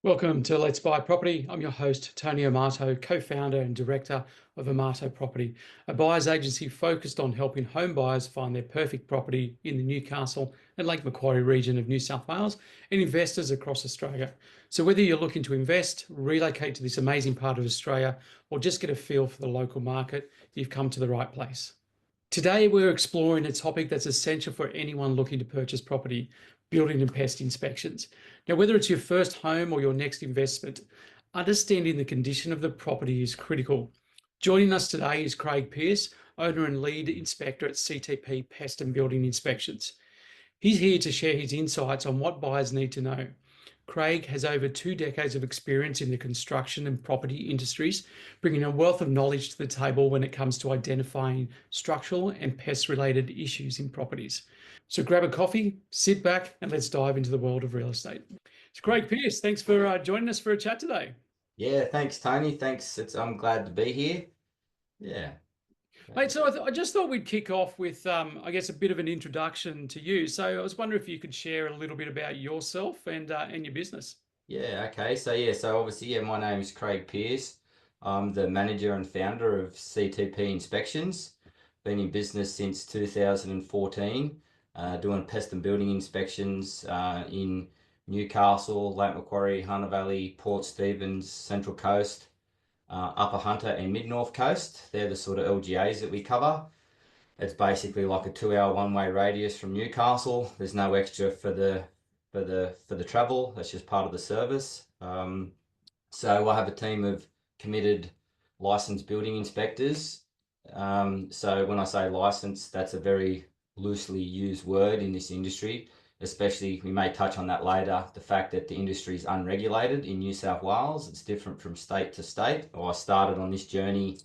Welcome to Let's Buy Property. I'm your host, Tony Amato, co-founder and director of Amato Property, a buyer's agency focused on helping home buyers find their perfect property in the Newcastle and Lake Macquarie region of New South Wales and investors across Australia. So whether you're looking to invest, relocate to this amazing part of Australia, or just get a feel for the local market, you've come to the right place. Today, we're exploring a topic that's essential for anyone looking to purchase property: building and pest inspections. Now, whether it's your first home or your next investment, understanding the condition of the property is critical. Joining us today is Craig Pearce, owner and lead inspector at CTP Pest and Building Inspections. He's here to share his insights on what buyers need to know. Craig has over 2 decades of experience in the construction and property industries, bringing a wealth of knowledge to the table when it comes to identifying structural and pest-related issues in properties. So grab a coffee, sit back, and let's dive into the world of real estate. It's Craig Pearce. Thanks for joining us for a chat today. Yeah, thanks, Tony. Thanks. I'm glad to be here. Yeah. Mate, so I just thought we'd kick off with, I guess, a bit of an introduction to you. So I was wondering if you could share a little bit about yourself and your business. Yeah, okay. So obviously, my name is Craig Pearce. I'm the manager and founder of CTP Inspections. Been in business since 2014, doing pest and building inspections in Newcastle, Lake Macquarie, Hunter Valley, Port Stephens, Central Coast, Upper Hunter and Mid-North Coast. They're the sort of LGAs that we cover. It's basically like a 2-hour one-way radius from Newcastle. There's no extra for the travel. That's just part of the service. So I have a team of committed licensed building inspectors. So when I say licensed, that's a very loosely used word in this industry, especially, we may touch on that later, the fact that the industry is unregulated in New South Wales. It's different from state to state. I started on this journey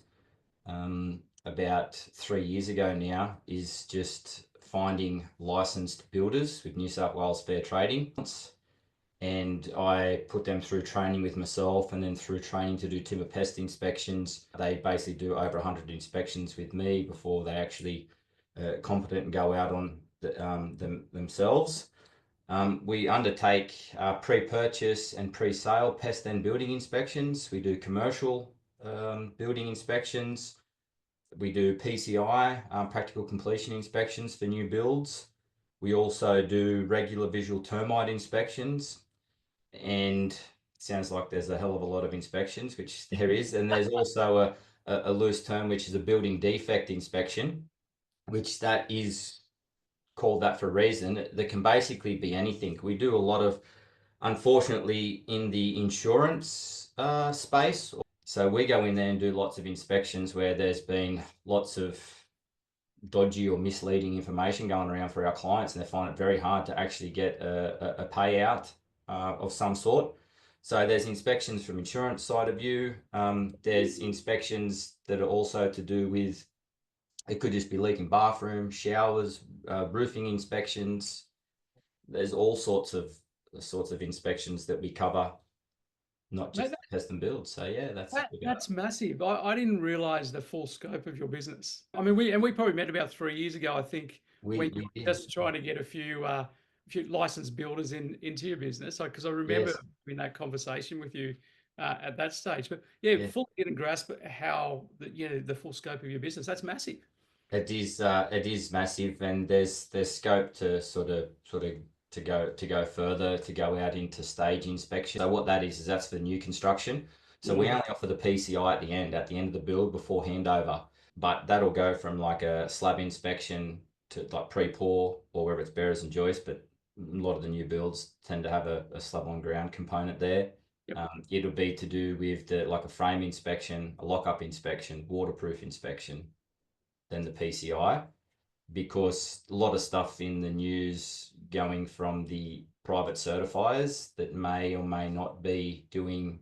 about 3 years ago now, is just finding licensed builders with New South Wales Fair Trading. And I put them through training with myself, and then through training to do timber pest inspections. They basically do over 100 inspections with me before they actually competent and go out on themselves. We undertake pre-purchase and pre-sale pest and building inspections. We do commercial building inspections. We do PCI, practical completion inspections for new builds. We also do regular visual termite inspections, and it sounds like there's a hell of a lot of inspections, which there is. And there's also a loose term, which is a building defect inspection, which that is called that for a reason. That can basically be anything. We do a lot of, unfortunately, in the insurance space. So we go in there and do lots of inspections where there's been lots of dodgy or misleading information going around for our clients, and they find it very hard to actually get a payout of some sort. So there's inspections from insurance side of view. There's inspections that are also to do with, it could just be leaking bathroom, showers, roofing inspections. There's all sorts of inspections that we cover, not just pest and build. So yeah, that's massive. I didn't realize the full scope of your business. I mean, we probably met about 3 years ago, I think, when you were just trying to get a few licensed builders into your business. Because I remember in that conversation with you at that stage. But fully didn't grasp how the full scope of your business. That's massive. It is massive, and there's scope to sort of to go further, to go out into stage inspection. So what that is that's for new construction. So we only offer the PCI at the end of the build before handover, but that'll go from like a slab inspection to like pre-pour, or whether it's bearers and joists, but a lot of the new builds tend to have a slab on ground component there. It'll be to do with like a frame inspection, a lock-up inspection, waterproof inspection, then the PCI, because a lot of stuff in the news going from the private certifiers that may or may not be doing,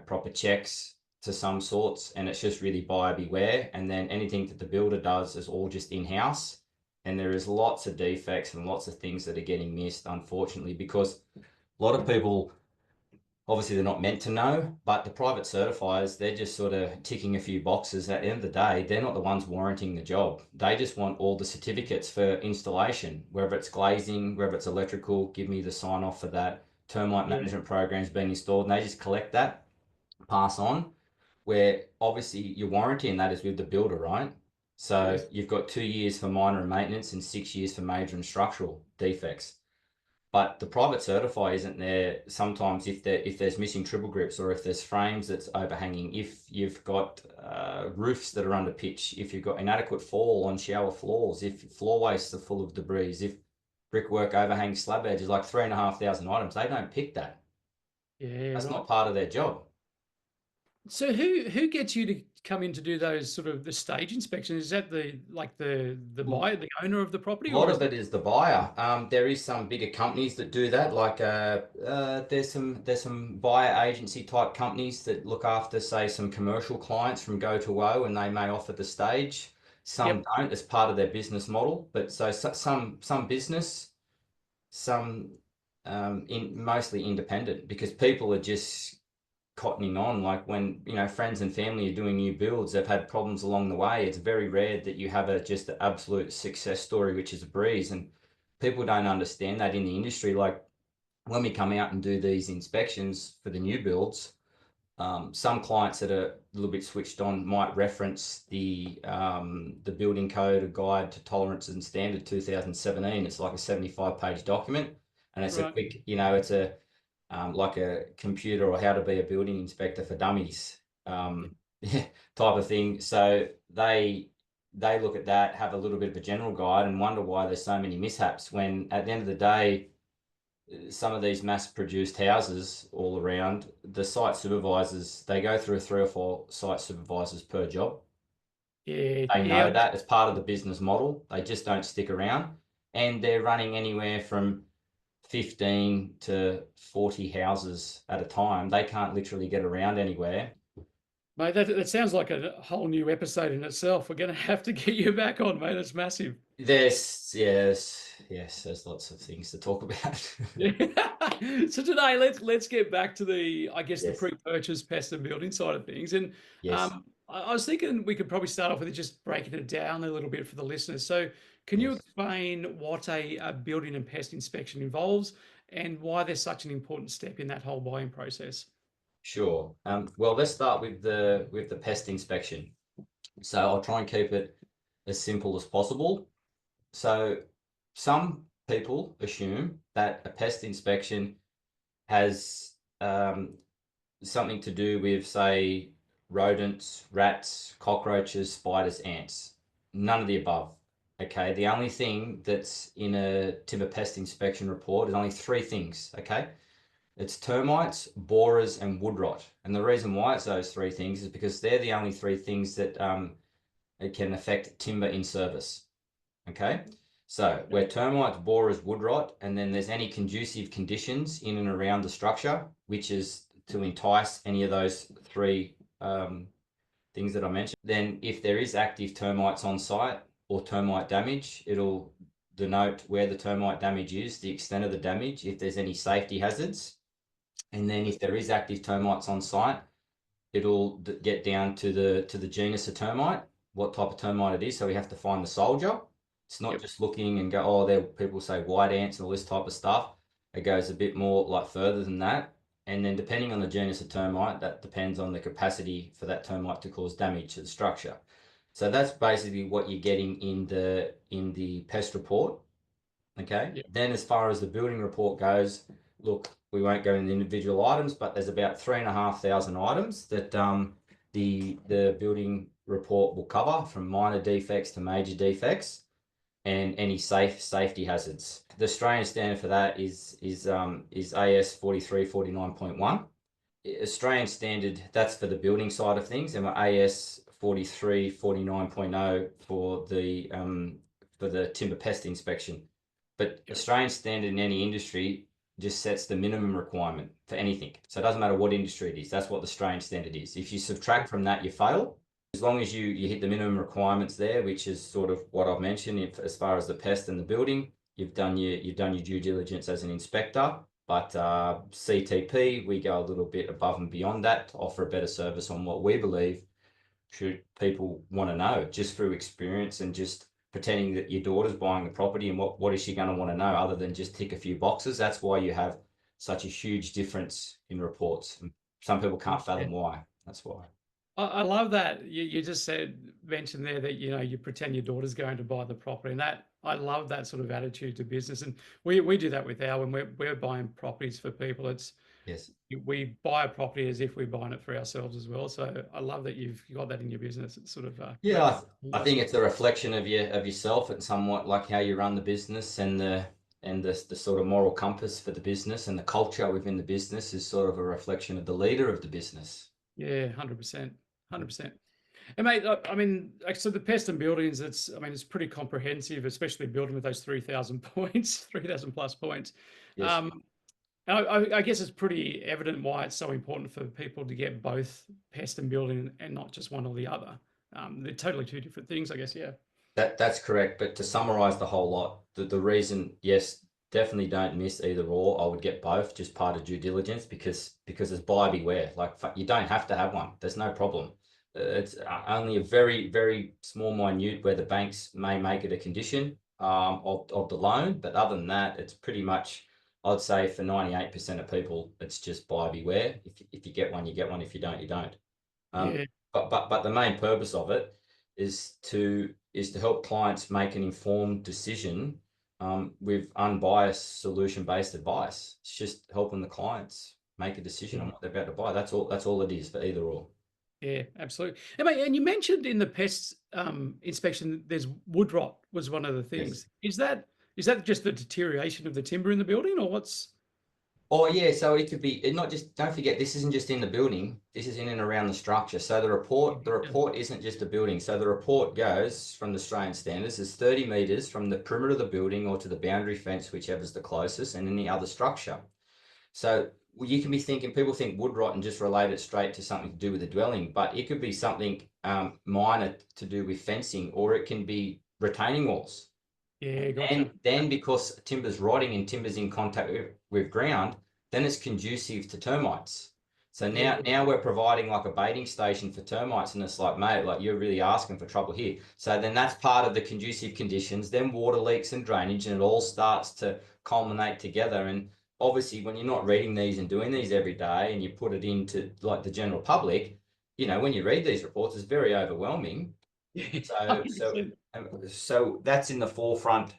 proper checks to some sorts, and it's just really buyer beware. And then anything that the builder does is all just in-house, and there is lots of defects and lots of things that are getting missed, unfortunately, because a lot of people, obviously they're not meant to know, but the private certifiers, they're just sort of ticking a few boxes. At the end of the day, they're not the ones warranting the job. They just want all the certificates for installation, whether it's glazing, whether it's electrical, give me the sign off for that. Termite Yeah. management program's been installed, and they just collect that, pass on, where obviously your warranty and that is with the builder, right? So Yes. you've got 2 years for minor and maintenance and 6 years for major and structural defects. But the private certify isn't there sometimes if there's missing triple grips, or if there's frames that's overhanging, if you've got roofs that are under pitch, if you've got inadequate fall on shower floors, if floor wastes are full of debris, if brickwork overhangs slab edges, like 3,500 items, they don't pick that. Yeah. That's Right. not part of their job. So who gets you to come in to do those sort of the stage inspections? Is that the buyer, the owner of the A property, or lot is of it? it is the buyer. There is some bigger companies that do that. Like there's some buyer agency type companies that look after, say, some commercial clients from go to woe, and they may offer the stage. Some Yep. don't as part of their business model. But some business, some mostly independent, because people are just cottoning on. Like when friends and family are doing new builds, they've had problems along the way. It's very rare that you have just an absolute success story which is a breeze, and people don't understand that in the industry. Like when we come out and do these inspections for the new builds, some clients that are a little bit switched on might reference the building code, a guide to tolerance and standard 2017. It's like a 75-page document, and it's a Right. quick, it's a like a computer or how to be a building inspector for dummies, um, type of thing. So they look at that, have a little bit of a general guide, and wonder why there's so many mishaps. When at the end of the day, some of these mass-produced houses all around, the site supervisors, they go through 3 or 4 site supervisors per job. Yeah. They Yeah. know that as part of the business model. They just don't stick around, and they're running anywhere from 15 to 40 houses at a time. They can't literally get around anywhere. Mate, that sounds like a whole new episode in itself. We're going to have to get you back on, mate. It's massive. Yes, there's lots of things to talk about. Yeah. So today, let's get back to I guess, the Yes, pre-purchase pest and building side of things. And yes, I was thinking we could probably start off with just breaking it down a little bit for the listeners. So, can you yes, explain what a building and pest inspection involves, and why they're such an important step in that whole buying process? sure. Well, let's start with the pest inspection. So I'll try and keep it as simple as possible. So some people assume that a pest inspection has something to do with, say, rodents, rats, cockroaches, spiders, ants. None of the above. Okay, the only thing that's in a timber pest inspection report is only 3 things. Okay, it's termites, borers, and wood rot. And the reason why it's those 3 things is because they're the only 3 things that it can affect timber in service. Okay, so Yep. where termites, borers, wood rot, and then there's any conducive conditions in and around the structure, which is to entice any of those 3 things that I mentioned. Then if there is active termites on site or termite damage, it'll denote where the termite damage is, the extent of the damage, if there's any safety hazards. And then if there is active termites on site, it'll get down to the genus of termite, what type of termite it is. So we have to find the soldier. It's not Yep. just looking and go, oh, there people say white ants and all this type of stuff. It goes a bit more like further than that. And then depending on the genus of termite, that depends on the capacity for that termite to cause damage to the structure. So that's basically what you're getting in the pest report. Okay. Yep. Then as far as the building report goes, look, we won't go into individual items, but there's about 3,500 items that the building report will cover, from minor defects to major defects and any safety hazards. The Australian standard for that is AS 4349.1. Australian standard, that's for the building side of things, and we're AS 4349.0 for the timber pest inspection. But Yep. Australian standard in any industry, just sets the minimum requirement for anything. So it doesn't matter what industry it is. That's what the Australian standard is. If you subtract from that, you fail. As long as you hit the minimum requirements there, which is sort of what I've mentioned, if, as far as the pest and the building, you've done your due diligence as an inspector. But CTP, we go a little bit above and beyond that to offer a better service on what we believe should people want to know, just through experience and just pretending that your daughter's buying the property and what is she going to want to know other than just tick a few boxes. That's why you have such a huge difference in reports. And some people can't fathom why. That's why. I love that you just mentioned there that you pretend your daughter's going to buy the property, and that I love that sort of attitude to business, and we do that with when we're buying properties for people. It's Yes. we buy a property as if we're buying it for ourselves as well. So I love that you've got that in your business. It's sort of Yeah, I think it's a reflection of yourself and somewhat like how you run the business and the sort of moral compass for the business and the culture within the business is sort of a reflection of the leader of the business. Yeah, 100%, 100%. And mate, I mean, so the pest and buildings, it's pretty comprehensive, especially building with those 3,000 points, 3,000 plus points. Yes. Um, and I guess it's pretty evident why it's so important for people to get both pest and building and not just one or the other. They're totally two different things, I guess. Yeah. That's correct. But to summarize the whole lot, the reason, yes, definitely don't miss either or. I would get both, just part of due diligence, because it's buyer beware. Like you don't have to have one. There's no problem. It's only a very, very small minute where the banks may make it a condition of the loan. But other than that, it's pretty much, I'd say for 98% of people, it's just buyer beware. If you get one, you get one. If you don't, you don't. Yeah. But the main purpose of it is to help clients make an informed decision with unbiased solution-based advice. It's just helping the clients make a decision on Yeah. what they're about to buy. That's all. That's all it is for either or. Yeah, absolutely. And, mate, and you mentioned in the pests inspection, there's wood rot was one of the Yes. things. Is that just the deterioration of the timber in the building, or what's? Oh yeah, so it could be not just. Don't forget, this isn't just in the building. This is in and around the structure. So the report isn't just a building. So the report goes from the Australian standards is 30 meters from the perimeter of the building or to the boundary fence, whichever's the closest, and any other structure. So you can be thinking, people think wood rot and just relate it straight to something to do with the dwelling, but it could be something minor to do with fencing, or it can be retaining walls. Yeah, gotcha. And then because timber's rotting and timber's in contact with ground, then it's conducive to termites. So Yeah, now we're providing like a baiting station for termites, and it's like, mate, like you're really asking for trouble here. So then that's part of the conducive conditions, then water leaks and drainage, and it all starts to culminate together. And obviously when you're not reading these and doing these every day and you put it into like the general public, when you read these reports, it's very overwhelming. yeah, So, so, 100%. so that's in the forefront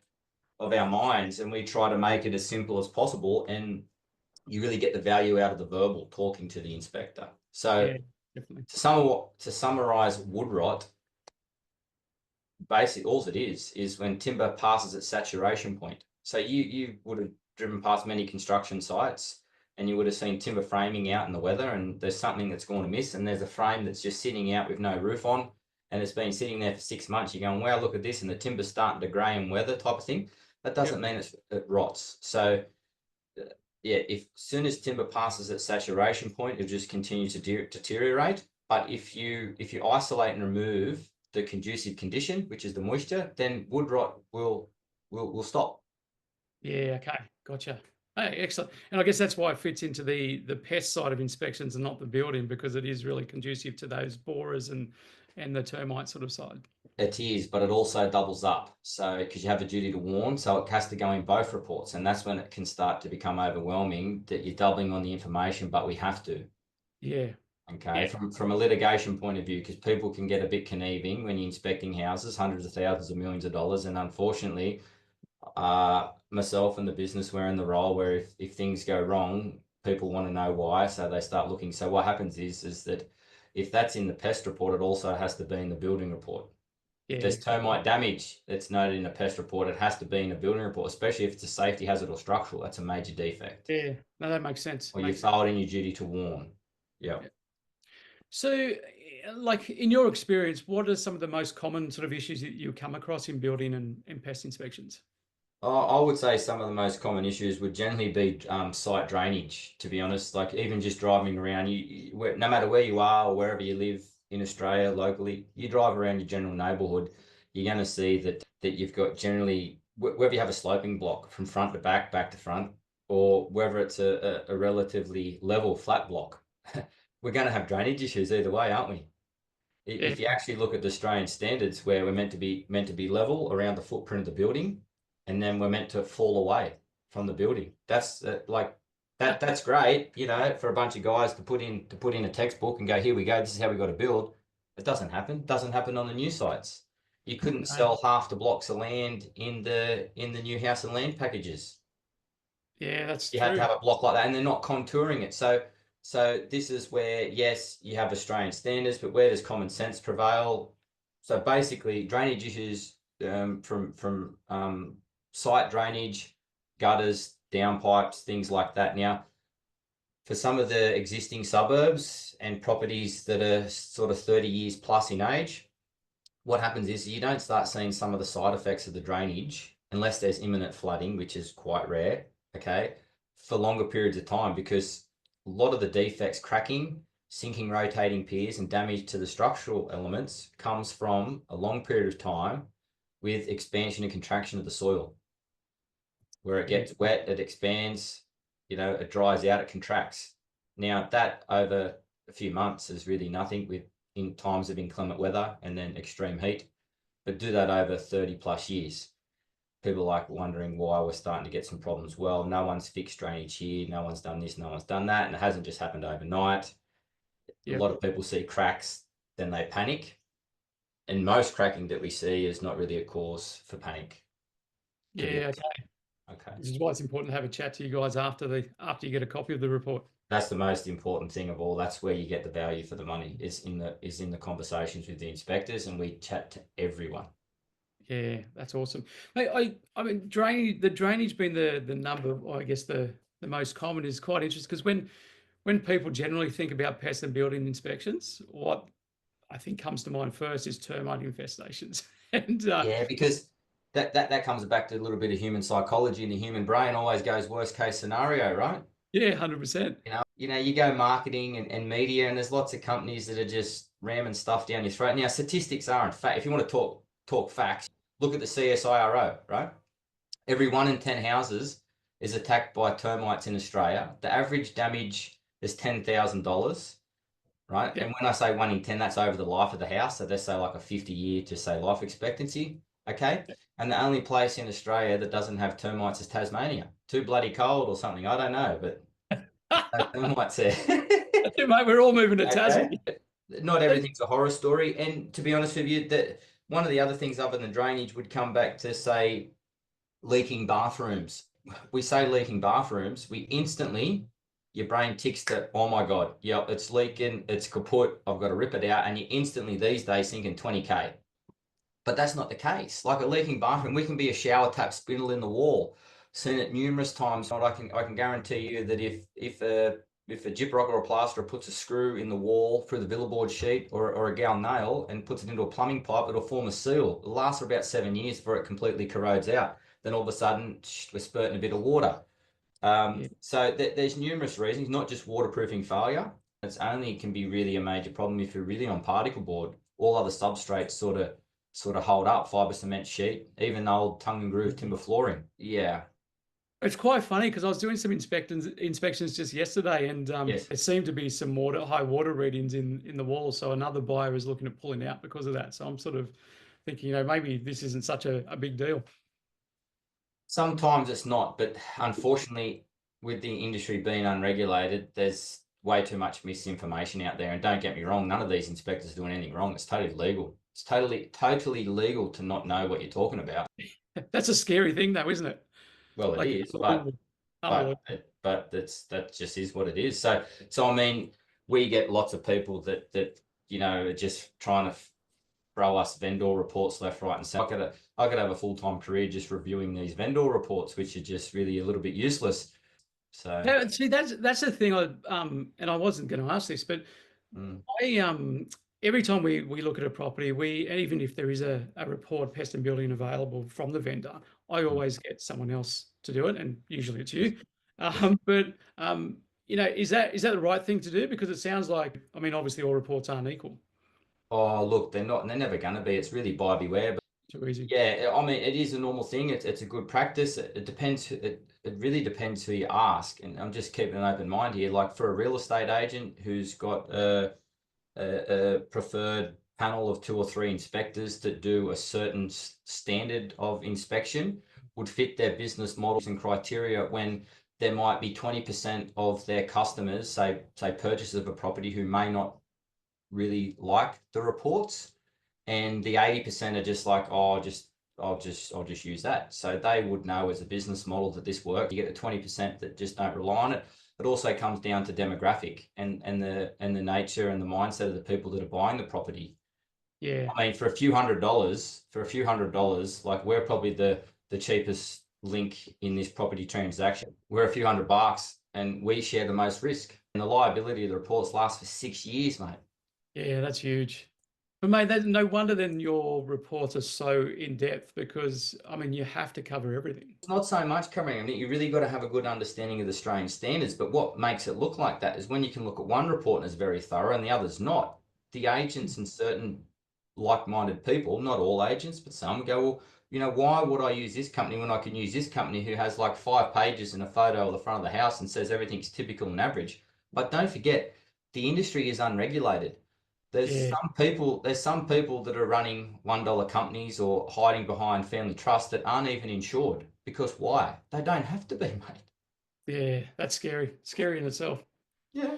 of our minds, and we try to make it as simple as possible. And you really get the value out of the verbal talking to the inspector. So, Yeah, definitely. to summarize wood rot, basically all it is when timber passes its saturation point. So you would have driven past many construction sites and you would have seen timber framing out in the weather, and there's something that's gone amiss, and there's a frame that's just sitting out with no roof on, and it's been sitting there for 6 months. You're going, wow, look at this, and the timber's starting to grey and weather type of thing. That doesn't mean it rots. So yeah, if as soon as timber passes its saturation point, it'll just continue to deteriorate. But if you isolate and remove the conducive condition, which is the moisture, then wood rot will stop. Yeah, okay, gotcha. Hey, excellent. And I guess that's why it fits into the pest side of inspections and not the building, because it is really conducive to those borers and the termite sort of side. It is, but it also doubles up. So because you have a duty to warn, so it has to go in both reports, and that's when it can start to become overwhelming that you're doubling on the information, but we have to. Yeah, Okay, yeah, from a litigation point of view, because people can get a bit conniving when you're inspecting houses, hundreds of thousands of millions of dollars, and unfortunately, myself and the business, we're in the role where if things go wrong, people want to know why, so they start looking. So what happens is that if that's in the pest report, it also has to be in the building report. If yeah, there's termite damage that's noted in a pest report, it has to be in a building report, especially if it's a safety hazard or structural. That's a major defect. yeah. No, that makes sense. Or you Makes sense. failed in your duty to warn. Yeah. Yeah. So, like in your experience, what are some of the most common sort of issues that you come across in building and pest inspections? I would say some of the most common issues would generally be site drainage, to be honest. Like even just driving around, no matter where you are or wherever you live in Australia locally, you drive around your general neighbourhood, you're going to see that you've got generally, whether you have a sloping block from front to back, back to front, or whether it's a relatively level flat block, we're going to have drainage issues either way, aren't we? Yeah, If you actually look at the Australian standards where we're meant to be level around the footprint of the building, and then we're meant to fall away from the building. That's like that's great, for a bunch of guys to put in a textbook and go, here we go, this is how we got to build. It doesn't happen. Doesn't happen on the new sites. You couldn't no, sell half the blocks of land in the new house and land packages. yeah, that's You had to true. have a block like that, and they're not contouring it. So this is where, yes, you have Australian standards, but where does common sense prevail? So basically, drainage issues from site drainage, gutters, downpipes, things like that. Now, for some of the existing suburbs and properties that are sort of 30 years plus in age, what happens is you don't start seeing some of the side effects of the drainage unless there's imminent flooding, which is quite rare, okay, for longer periods of time, because a lot of the defects, cracking, sinking rotating piers, and damage to the structural elements comes from a long period of time with expansion and contraction of the soil. Where it Yeah, gets wet, it expands, it dries out, it contracts. Now, that over a few months is really nothing with in times of inclement weather and then extreme heat. But do that over 30 plus years. People are like wondering why we're starting to get some problems. Well, no one's fixed drainage here, no one's done this, no one's done that, and it hasn't just happened overnight. A yeah, lot of people see cracks, then they panic. And most cracking that we see is not really a cause for panic, to be yeah. honest. Okay. Okay. This is why it's important to have a chat to you guys after you get a copy of the report. That's the most important thing of all. That's where you get the value for the money, is in the conversations with the inspectors, and we chat to everyone. Yeah, that's awesome. I mean, the drainage being the number, or I guess the most common is quite interesting because when people generally think about pest and building inspections, what I think comes to mind first is termite infestations. And Yeah, because that comes back to a little bit of human psychology, and the human brain always goes worst case scenario, right? yeah, 100%. You go marketing and media, and there's lots of companies that are just ramming stuff down your throat. Now, statistics are in fact, if you want to talk facts, look at the CSIRO, right? Every 1 in 10 houses is attacked by termites in Australia. The average damage is $10,000, right? Yeah. And when I say 1 in 10, that's over the life of the house. So they say like a 50-year to say life expectancy. Okay. And the only place in Australia that doesn't have termites is Tasmania. Too bloody cold or something. I don't know, but no termites there. Mate, we're all moving to Okay. Tassie. Not everything's a horror story. And to be honest with you, that one of the other things other than drainage would come back to, say, leaking bathrooms. We say leaking bathrooms, we instantly, your brain ticks to, oh my God, yep, it's leaking, it's kaput, I've got to rip it out. And you instantly these days thinking 20K. But that's not the case. Like a leaking bathroom, we can be a shower tap spindle in the wall. Seen it numerous times. I can guarantee you that if a gyprock or a plasterer puts a screw in the wall through the billboard sheet or a gal nail and puts it into a plumbing pipe, it'll form a seal. It'll last for about 7 years before it completely corrodes out. Then all of a sudden, we're spurting a bit of water. Yeah. So there's numerous reasons, not just waterproofing failure. It's only can be really a major problem if you're really on particle board. All other substrates sort of hold up, fiber cement sheet, even old tongue and groove timber flooring. Yeah. It's quite funny because I was doing some inspections just yesterday, and Yes. there seemed to be some high water readings in the wall. So another buyer is looking at pulling out because of that. So I'm sort of thinking, maybe this isn't such a big deal. Sometimes it's not, but unfortunately, with the industry being unregulated, there's way too much misinformation out there. And don't get me wrong, none of these inspectors are doing anything wrong. It's totally legal. It's totally legal to not know what you're talking about. That's a scary thing, though, isn't it? Well, it Like, is, but unbelievable. but Unbelievable. but that just is what it is. So I mean, we get lots of people that are just trying to throw us vendor reports left, right, and center. I could have a full-time career just reviewing these vendor reports, which are just really a little bit useless. So Yeah, see, that's the thing. And I wasn't going to ask this, but mm, I every time we look at a property, and even if there is a report, pest and building available from the vendor, I always get someone else to do it, and usually it's you. But is that the right thing to do? Because it sounds like, I mean, obviously all reports aren't equal. Oh, look, they're not, and they're never going to be. It's really buyer beware. But Too easy. yeah, I mean, it is a normal thing. It's a good practice. It depends. It really depends who you ask. And I'm just keeping an open mind here. Like for a real estate agent who's got a preferred panel of 2 or 3 inspectors that do a certain standard of inspection, would fit their business models and criteria, when there might be 20% of their customers, say purchasers of a property, who may not really like the reports, and the 80% are just like, oh, I'll just use that. So they would know as a business model that this works. You get the 20% that just don't rely on it. It also comes down to demographic and the nature and the mindset of the people that are buying the property. Yeah. I mean, for a few hundred dollars, like we're probably the cheapest link in this property transaction. We're a few $100 and we share the most risk. And the liability of the reports lasts for 6 years, mate. Yeah, that's huge. But mate, no wonder then your reports are so in depth, because I mean you have to cover everything. It's not so much covering it. You really got to have a good understanding of the Australian standards. But what makes it look like that is when you can look at one report and it's very thorough and the other's not. The agents and certain like-minded people, not all agents, but some, go, well, why would I use this company when I can use this company who has like 5 pages and a photo of the front of the house and says everything's typical and average? But don't forget, the industry is unregulated. Yeah, There's some people that are running $1 companies or hiding behind family trust that aren't even insured. Because why? They don't have to be, mate. yeah, that's scary. Scary in itself. Yeah.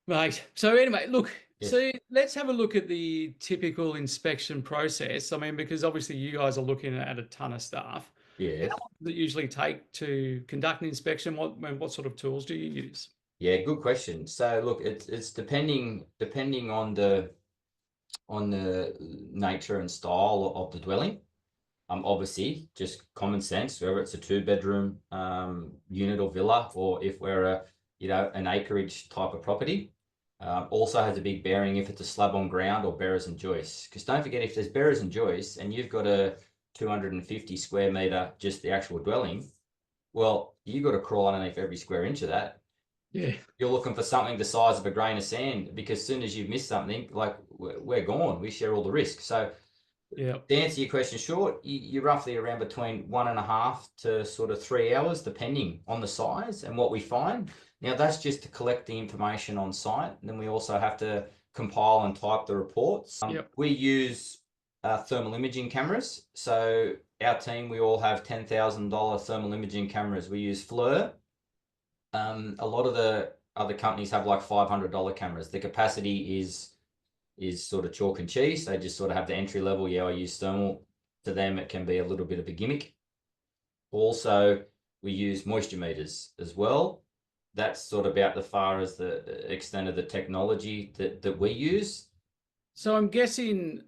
Right. So anyway, look, Yes. so let's have a look at the typical inspection process. I mean, because obviously you guys are looking at a ton of stuff. How Yes. long does it usually take to conduct an inspection? What sort of tools do you use? Yeah, good question. So look, it's depending on the nature and style of the dwelling. Obviously, just common sense, whether it's a 2-bedroom unit or villa, or if we're an acreage type of property. Also has a big bearing if it's a slab on ground or bearers and joists. Because don't forget, if there's bearers and joists and you've got a 250 square meter, just the actual dwelling, well, you've got to crawl underneath every square inch of that. Yeah, You're looking for something the size of a grain of sand, because as soon as you've missed something, like we're gone. We share all the risk. So yeah, to answer your question short, you're roughly around between 1.5 to sort of 3 hours, depending on the size and what we find. Now, that's just to collect the information on site. And then we also have to compile and type the reports. yeah. We use thermal imaging cameras. So our team, we all have $10,000 thermal imaging cameras. We use FLIR. A lot of the other companies have like $500 cameras. The capacity is sort of chalk and cheese. They just sort of have the entry level. Yeah, I use thermal. To them, it can be a little bit of a gimmick. Also, we use moisture meters as well. That's sort of about the far as the extent of the technology that we use. So I'm guessing,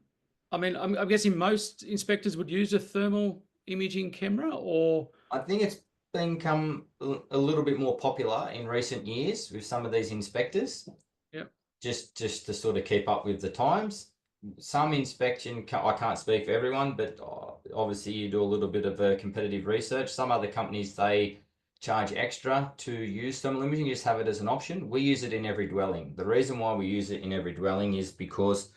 I mean, I'm guessing most inspectors would use a thermal imaging camera, or I think it's become a little bit more popular in recent years with some of these inspectors. yeah, Just to sort of keep up with the times. Some inspection, I can't speak for everyone, but obviously you do a little bit of competitive research. Some other companies, they charge extra to use thermal imaging. You just have it as an option. We use it in every dwelling. The reason why we use it in every dwelling is because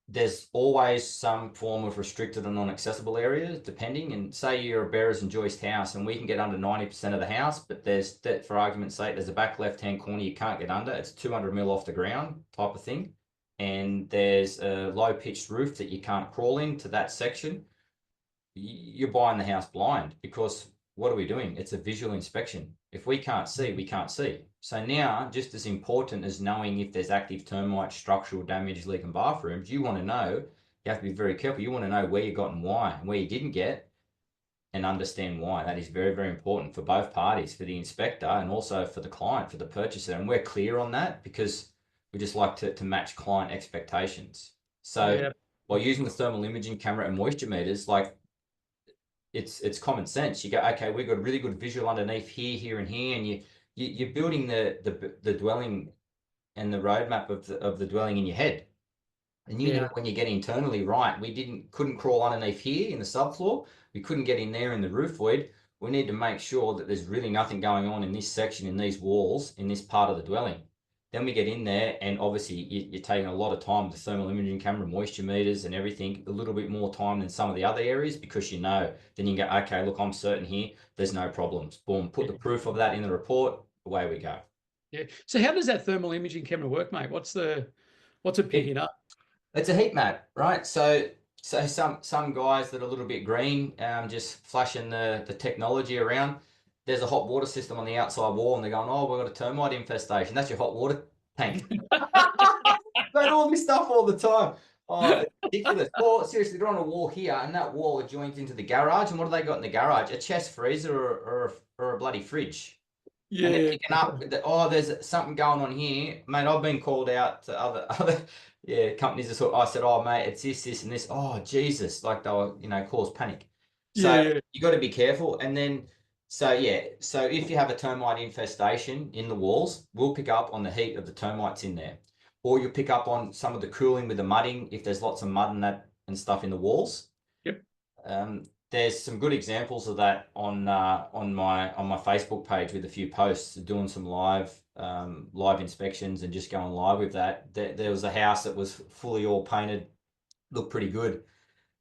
there's always some form of restricted and non-accessible areas, depending. And say you're a bearers and joist house, and we can get under 90% of the house, but there's that, for argument's sake, there's a back left-hand corner you can't get under. It's 200 mil off the ground type of thing, and there's a low-pitched roof that you can't crawl into that section. You're buying the house blind, because what are we doing? It's a visual inspection. If we can't see, we can't see. So now, just as important as knowing if there's active termite, structural damage, leak in bathrooms, you want to know, you have to be very careful. You want to know where you got and why, and where you didn't get, and understand why. That is very, very important for both parties, for the inspector and also for the client, for the purchaser. And we're clear on that, because we just like to match client expectations. So yeah, by using the thermal imaging camera and moisture meters, like, it's common sense. You go, okay, we've got a really good visual underneath here, here, and here, and you're building the dwelling and the roadmap of the dwelling in your head. And Yeah. when you get internally right, we couldn't crawl underneath here in the subfloor. We couldn't get in there in the roof void. We need to make sure that there's really nothing going on in this section, in these walls, in this part of the dwelling. Then we get in there, and obviously you're taking a lot of time with the thermal imaging camera, moisture meters, and everything, a little bit more time than some of the other areas, because then you can go, okay, look, I'm certain here, there's no problems. Boom, put the proof of that in the report, away we go. Yeah. So how does that thermal imaging camera work, mate? What's it picking up? It's a heat map, right? So some guys that are a little bit green, just flashing the technology around. There's a hot water system on the outside wall, and they're going, "Oh, we've got a termite infestation." That's your hot water tank. They do all this stuff all the time. Oh, it's ridiculous. Or seriously, they're on a wall here, and that wall adjoins into the garage. And what have they got in the garage? A chest freezer or a bloody fridge. And they're Yeah. picking up that, oh, there's something going on here, mate. I've been called out to other companies that sort. I said, oh mate, it's this and this. Oh Jesus, like they'll cause panic. Yeah. So Yeah. you got to be careful. And then so if you have a termite infestation in the walls, we'll pick up on the heat of the termites in there, or you'll pick up on some of the cooling with the mudding if there's lots of mud and that and stuff in the walls. Yep. There's some good examples of that on my Facebook page with a few posts doing some live inspections and just going live with that. There was a house that was fully all painted, looked pretty good.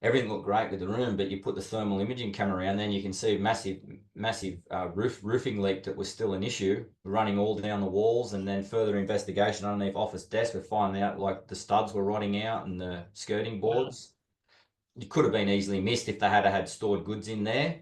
Everything looked great with the room, but you put the thermal imaging camera around, then you can see massive roofing leak that was still an issue, running all down the walls, and then further investigation underneath office desk, we're finding out like the studs were rotting out and the skirting Wow. boards. It could have been easily missed if they had stored goods in there.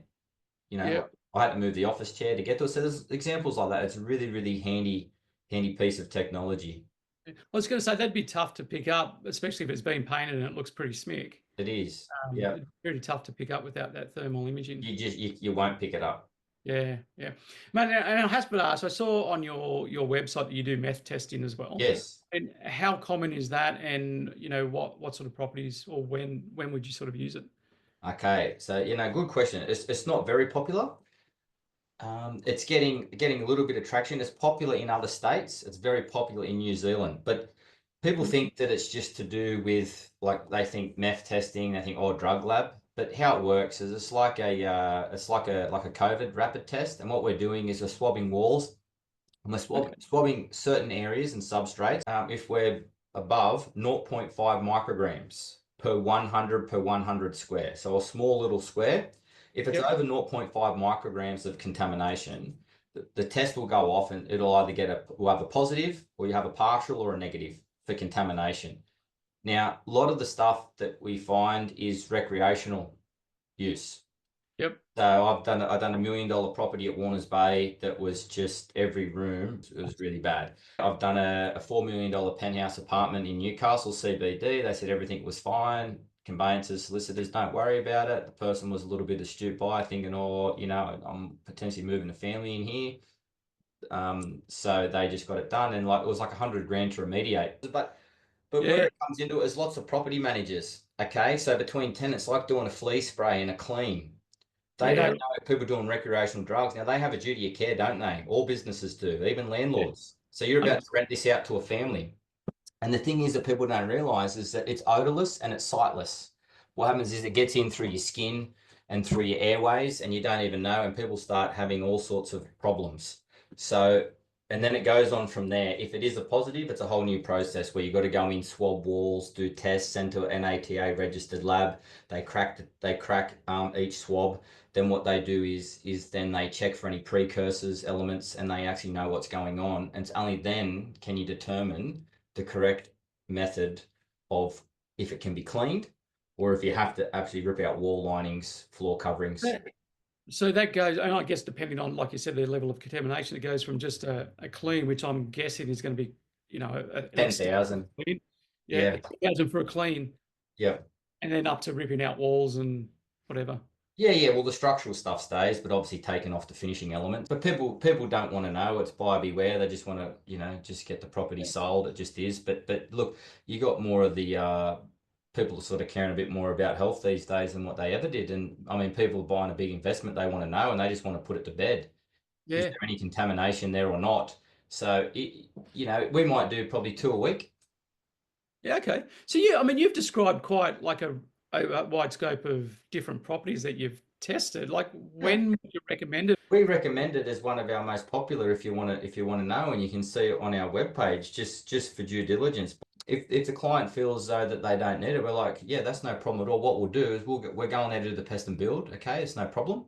Yep. I had to move the office chair to get to it. So there's examples like that. It's a really, really handy piece of technology. I was going to say that'd be tough to pick up, especially if it's been painted and it looks pretty smick. It is. Yeah. It's pretty tough to pick up without that thermal imaging. You won't pick it up. Yeah, yeah. Man, and I have to ask, I saw on your website that you do meth testing as well. Yes. And how common is that? And what sort of properties, or when would you sort of use it? Okay. So, good question. It's not very popular. It's getting a little bit of traction. It's popular in other states. It's very popular in New Zealand, but people think that it's just to do with, like, they think meth testing, they think, oh, drug lab. But how it works is it's like a COVID rapid test, and what we're doing is we're swabbing walls, and we're swabbing certain areas and substrates. If we're above 0.5 micrograms per 100 square, so a small little square. If it's Yep. over 0.5 micrograms of contamination, the test will go off, and it'll either we'll have a positive, or you have a partial or a negative for contamination. Now, a lot of the stuff that we find is recreational use. Yep. So I've done a $1 million property at Warners Bay that was just every room. It was really bad. I've done a $4 million penthouse apartment in Newcastle CBD. They said everything was fine. Conveyancers, solicitors, don't worry about it. The person was a little bit astute by thinking, oh, I'm potentially moving a family in here. So they just got it done, and it was like $100,000 to remediate. But Yeah. where it comes into it is lots of property managers. Okay, so between tenants, like doing a flea spray and a clean. They Yeah. don't know people doing recreational drugs. Now, they have a duty of care, don't they? All businesses do, even landlords. So you're about to rent this out to a family. And the thing is that people don't realize is that it's odorless and it's sightless. What happens is it gets in through your skin and through your airways, and you don't even know, and people start having all sorts of problems. So, and then it goes on from there. If it is a positive, it's a whole new process where you've got to go in, swab walls, do tests, send to an ATA registered lab. They crack each swab. Then what they do is then they check for any precursors, elements, and they actually know what's going on. And it's only then can you determine the correct method of if it can be cleaned, or if you have to actually rip out wall linings, floor coverings. So that goes, and I guess depending on, like you said, the level of contamination, it goes from just a clean, which I'm guessing is going to be, an 10,000. clean. Yeah. 10,000 for a clean, Yeah. and then up to ripping out walls and whatever. Yeah. Well, the structural stuff stays, but obviously taking off the finishing elements. But people don't want to know. It's buyer beware. They just want to, just get the property sold. It just is. But look, you got more of the people are sort of caring a bit more about health these days than what they ever did. And I mean, people are buying a big investment. They want to know, and they just want to put it to bed. Is Yeah. there any contamination there or not? So, we might do probably 2 a week. Yeah, okay. So you, I mean, you've described quite like a wide scope of different properties that you've tested. Like, Yeah. when would you recommend it? We recommend it as one of our most popular if you want to know, and you can see it on our webpage just for due diligence. If the client feels though that they don't need it, we're like, yeah, that's no problem at all. What we'll do is we're going there to do the pest and build. Okay, it's no problem.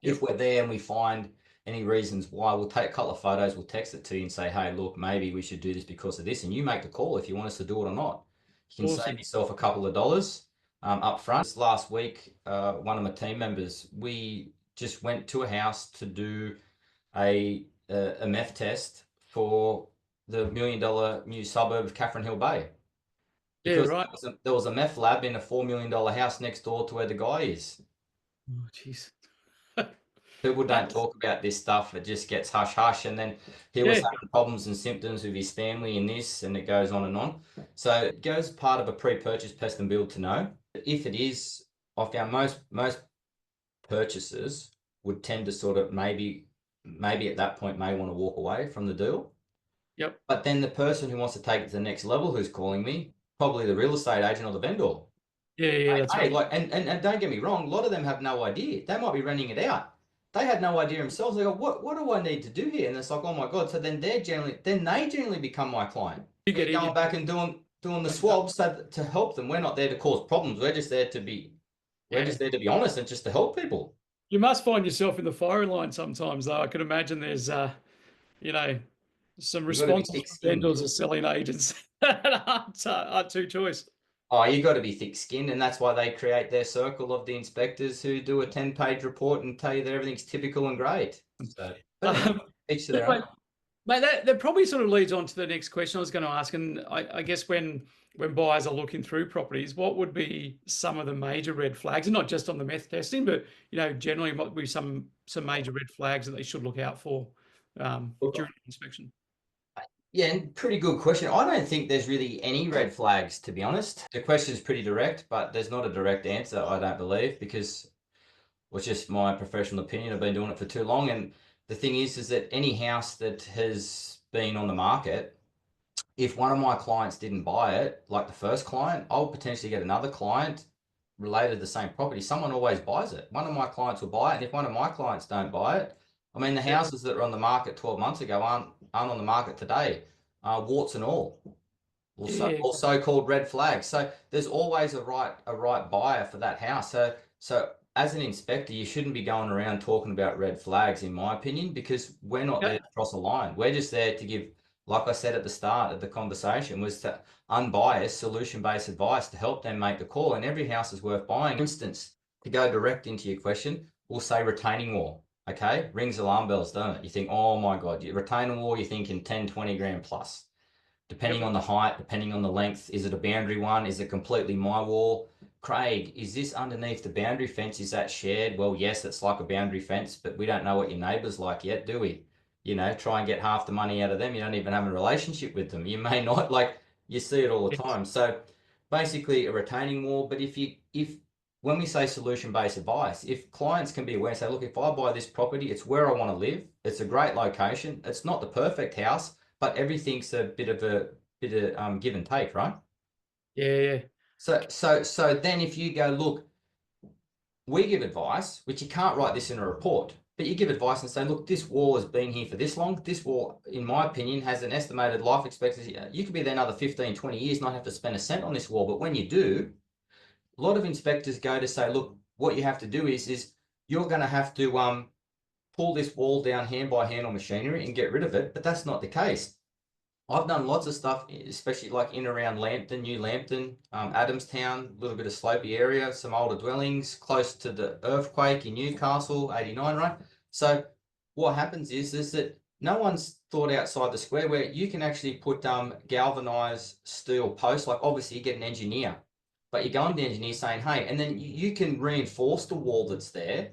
If Yep. we're there and we find any reasons why, we'll take a couple of photos, we'll text it to you and say, hey, look, maybe we should do this because of this, and you make the call if you want us to do it or not. You can save Awesome. yourself a couple of dollars up front. This last week, one of my team members, we just went to a house to do a meth test for the $1 million new suburb of Catherine Hill Bay Yeah, because right. there was a meth lab in a $4 million house next door to where the guy is. Oh, jeez. People don't That's, talk about this stuff. It just gets hush hush. And then he was yeah. having problems and symptoms with his family and this, and it goes on and on. So it goes part of a pre-purchase pest and build to know. If it is, I found most purchasers would tend to sort of maybe at that point may want to walk away from the deal. Yep. But then the person who wants to take it to the next level who's calling me, probably the real estate agent or the vendor. Yeah, yeah, that's Hey, right. like, and don't get me wrong, a lot of them have no idea. They might be renting it out. They had no idea themselves. They go, what do I need to do here? And it's like, oh my God. So then they generally become my client. You We're get in, you going back and doing the make it up. swabs to help them. We're not there to cause problems. We're Yeah. just there to be honest and just to help people. You must find yourself in the firing line sometimes, though. I can imagine there's, you know, some You got to be responses from thick-skinned. vendors or selling agents that aren't too choice. Oh, you got to be thick-skinned, and that's why they create their circle of the inspectors who do a 10-page report and tell you that everything's typical and great. So, but anyway, Um, each to look, their mate, own. mate, that probably sort of leads on to the next question I was going to ask. And I guess when buyers are looking through properties, what would be some of the major red flags, and not just on the meth testing, but generally what would be some major red flags that they should look out for during the inspection? Yeah, and pretty good question. I don't think there's really any red flags, to be honest. The question is pretty direct, but there's not a direct answer, I don't believe, because well, it's just my professional opinion. I've been doing it for too long. And the thing is that any house that has been on the market, if one of my clients didn't buy it, like the first client, I'll potentially get another client related to the same property. Someone always buys it. One of my clients will buy it, and if one of my clients don't buy it, I mean, the Yep. houses that were on the market 12 months ago aren't on the market today, warts and all, Yeah. or so-called red flags. So there's always a right buyer for that house. So as an inspector, you shouldn't be going around talking about red flags, in my opinion, because we're not there Okay. to cross a line. We're just there to give, like I said at the start of the conversation, was to unbiased, solution-based advice to help them make the call. And every house is worth buying. For instance, to go direct into your question, we'll say retaining wall. Okay, rings alarm bells, don't it? You think, oh my God, you retaining wall, you're thinking 10, 20 grand plus. Depending Yep. on the height, depending on the length. Is it a boundary one? Is it completely my wall? Craig, is this underneath the boundary fence? Is that shared? Well, yes, it's like a boundary fence, but we don't know what your neighbour's like yet, do we? Try and get half the money out of them. You don't even have a relationship with them. You may not, like, you see it all the Yes. time. So basically a retaining wall. But if when we say solution-based advice, if clients can be aware and say, look, if I buy this property, it's where I want to live. It's a great location. It's not the perfect house, but everything's a bit of give and take, right? Yeah. Yeah. So then if you go, look, we give advice, which you can't write this in a report, but you give advice and say, look, this wall has been here for this long. This wall, in my opinion, has an estimated life expectancy. You could be there another 15, 20 years, not have to spend a cent on this wall. But when you do, a lot of inspectors go to say, look, what you have to do is you're going to have to pull this wall down hand by hand on machinery and get rid of it. But that's not the case. I've done lots of stuff, especially like in around Lambton, New Lambton, Adamstown, a little bit of slopey area, some older dwellings, close to the earthquake in Newcastle, 89, right? So what happens is that no one's thought outside the square where you can actually put galvanized steel posts, like obviously you get an engineer, but you're going to the engineer saying, hey, and then you can reinforce the wall that's there.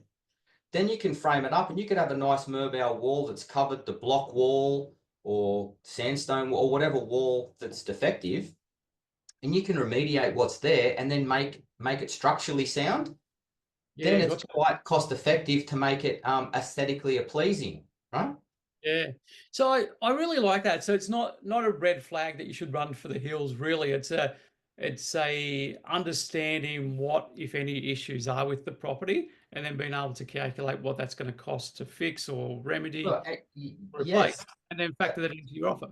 Then you can frame it up and you could have a nice Merbau wall that's covered, the block wall or sandstone or whatever wall that's defective, and you can remediate what's there and then make it structurally sound. Then Yeah. it's Gotcha. quite cost effective to make it aesthetically pleasing, right? Yeah. So I really like that. So it's not a red flag that you should run for the hills, really. It's a understanding what, if any, issues are with the property, and then being able to calculate what that's going to cost to fix or remedy Well, or replace, yes, and then factor that into your offer.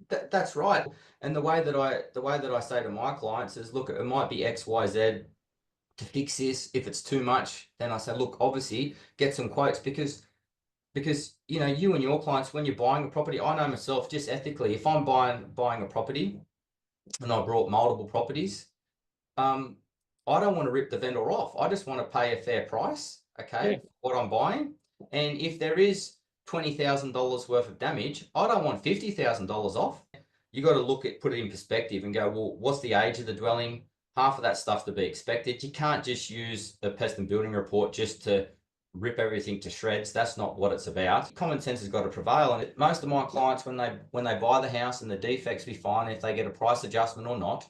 that's right. And the way that I say to my clients is, look, it might be X, Y, Z to fix this. If it's too much, then I say, look, obviously get some quotes because you and your clients, when you're buying a property, I know myself just ethically, if I'm buying a property and I brought multiple properties, um, I don't want to rip the vendor off. I just want to pay a fair price, Yeah. okay, for what I'm buying. And if there is $20,000 worth of damage, I don't want $50,000 off. You got to put it in perspective and go, well, what's the age of the dwelling? Half of that stuff's to be expected. You can't just use the pest and building report just to rip everything to shreds. That's not what it's about. Common sense has got to prevail. And most of my clients, when they buy the house and the defects be fine, if they get a price adjustment or not,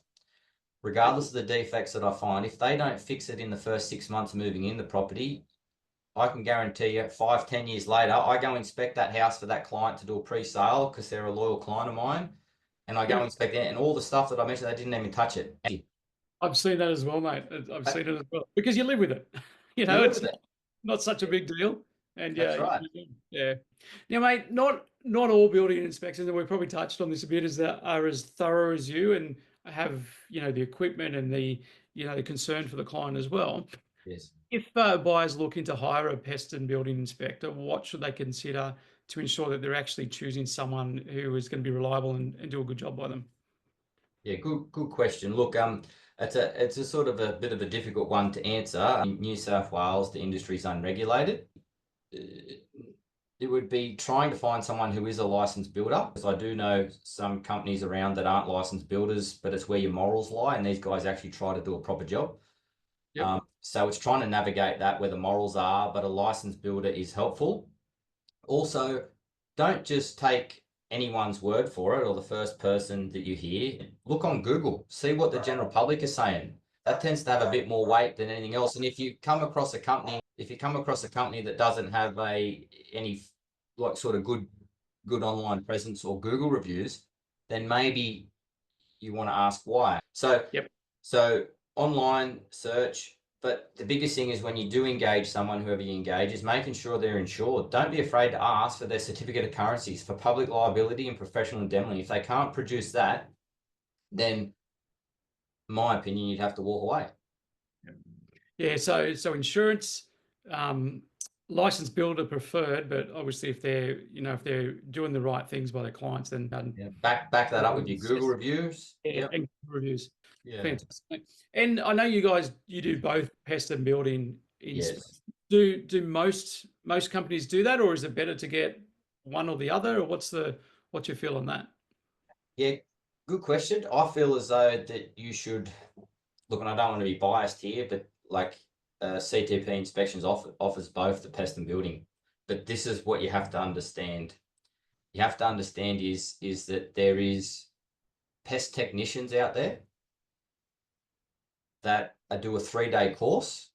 regardless of the defects that I find, if they don't fix it in the first 6 months of moving in the property, I can guarantee you 5, 10 years later, I go inspect that house for that client to do a pre-sale because they're a loyal client of mine. And I go Yep. inspect it, and all the stuff that I mentioned, they didn't even touch it. I've seen that as well, mate. I've seen it as well because you live with it. You live It's with it. not such a Yeah, big deal. And that's yeah, right. yeah. Now, mate, not all building inspections, and we've probably touched on this a bit, are as thorough as you and have the equipment and the concern for the client as well. Yes. If buyers looking to hire a pest and building inspector, what should they consider to ensure that they're actually choosing someone who is going to be reliable and do a good job by them? Yeah, good question. Look, it's a sort of a bit of a difficult one to answer. In New South Wales, the industry is unregulated. It would be trying to find someone who is a licensed builder, because I do know some companies around that aren't licensed builders, but it's where your morals lie, and these guys actually try to do a proper job. Yep. So it's trying to navigate that where the morals are, but a licensed builder is helpful. Also, don't just take anyone's word for it or the first person that you hear. Look on Google, see what the general public is saying. That tends to have a bit more weight than anything else. And if you come across a company that doesn't have any like sort of good online presence or Google reviews, then maybe you want to ask why. So Yep. so online search, but the biggest thing is when you do engage someone, whoever you engage, is making sure they're insured. Don't be afraid to ask for their certificate of currencies for public liability and professional indemnity. If they can't produce that, then in my opinion, you'd have to walk away. Yeah, so insurance, um, licensed builder preferred, but obviously if they're doing the right things by their clients, then Yeah. Back that up with your Google reviews. yeah, Yep. and reviews. Yeah. Fantastic. And I know you do both pest and building Yes. inspections. Do most companies do that, or is it better to get one or the other, or what's your feel on that? Yeah. Good question. I feel as though that you should look, and I don't want to be biased here, but like CTP inspections offers both the pest and building. But this is what you have to understand. You have to understand is that there is pest technicians out there that do a 3-day course,